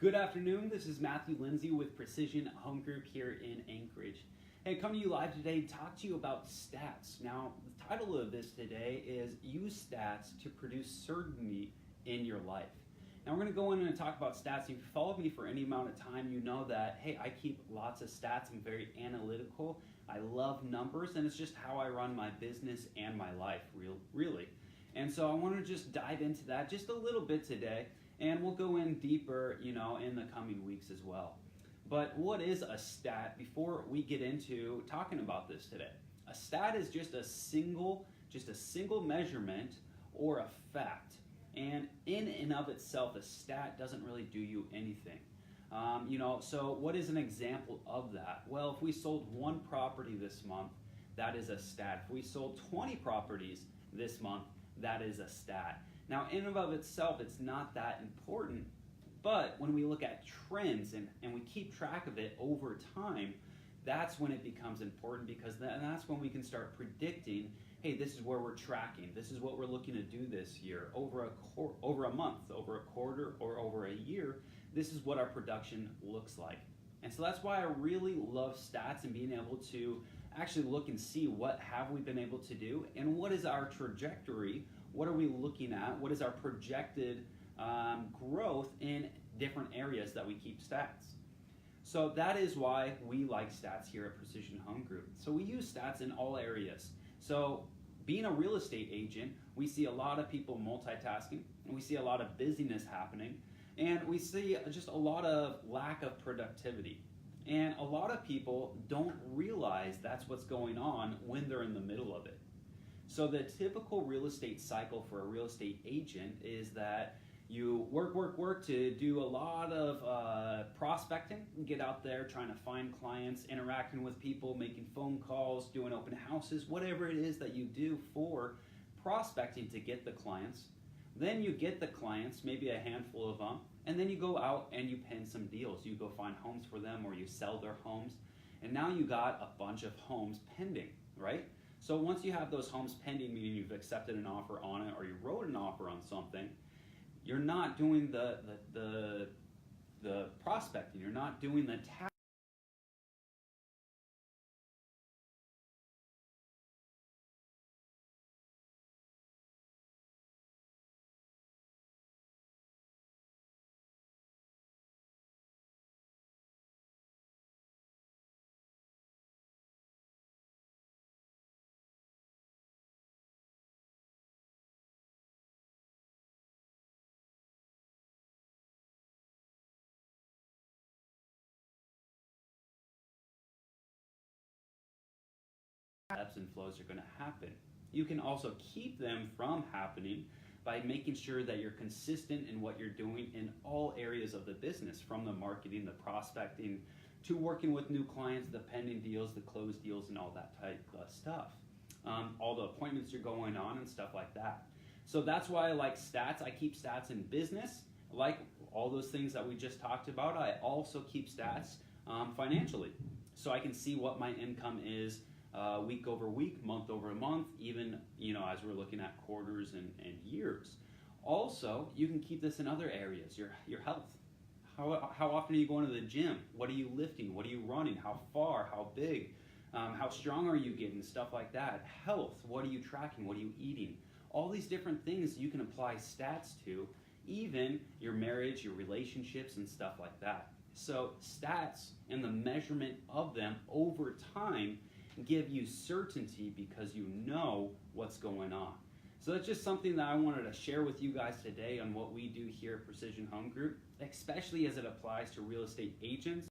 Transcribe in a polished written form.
Good afternoon, this is Matthew Lindsay with Precision Home Group here in Anchorage. Hey, coming to you live today to talk to you about stats. Now, the title of this today is Use Stats to Produce Certainty in Your Life. Now, we're going to go in and talk about stats. If you followed me for any amount of time, you know that, hey, I keep lots of stats. I'm very analytical. I love numbers, and it's just how I run my business and my life, really. And so I want to just dive into that just a little bit today. And we'll go in deeper, in the coming weeks as well. But what is a stat before we get into talking about this today? A stat is just a single measurement or a fact. And in and of itself, a stat doesn't really do you anything. So what is an example of that? Well, if we sold one property this month, that is a stat. If we sold 20 properties this month, that is a stat. Now, in and of itself, it's not that important, but when we look at trends and we keep track of it over time, that's when it becomes important, because that's when we can start predicting, hey, this is where we're tracking, this is what we're looking to do this year, over a month, over a quarter, or over a year, this is what our production looks like. And so that's why I really love stats and being able to actually look and see what have we been able to do and what is our trajectory. What are we looking at? What is our projected growth in different areas that we keep stats? So that is why we like stats here at Precision Home Group. So we use stats in all areas. So being a real estate agent, we see a lot of people multitasking, and we see a lot of busyness happening, and we see just a lot of lack of productivity. And a lot of people don't realize that's what's going on when they're in the middle of it. So the typical real estate cycle for a real estate agent is that you work to do a lot of prospecting, get out there trying to find clients, interacting with people, making phone calls, doing open houses, whatever it is that you do for prospecting to get the clients. Then you get the clients, maybe a handful of them, and then you go out and you pen some deals. You go find homes for them, or you sell their homes, and now you got a bunch of homes pending, right? So once you have those homes pending, meaning you've accepted an offer on it or you wrote an offer on something, you're not doing the prospecting. You're not doing the task. Ebbs and flows are going to happen. You can also keep them from happening by making sure that you're consistent in what you're doing in all areas of the business, from the marketing, the prospecting, to working with new clients, the pending deals, the closed deals, and all that type of stuff. All the appointments you're going on and stuff like that. So that's why I like stats. I keep stats in business. Like all those things that we just talked about, I also keep stats financially. So I can see what my income is week over week, month over month, even as we're looking at quarters and years. Also, you can keep this in other areas, your health. How often are you going to the gym? What are you lifting? What are you running? How far? How big? How strong are you getting? Stuff like that. Health, what are you tracking? What are you eating? All these different things you can apply stats to, even your marriage, your relationships, and stuff like that. So stats and the measurement of them over time give you certainty because you know what's going on. So that's just something that I wanted to share with you guys today on what we do here at Precision Home Group, especially as it applies to real estate agents.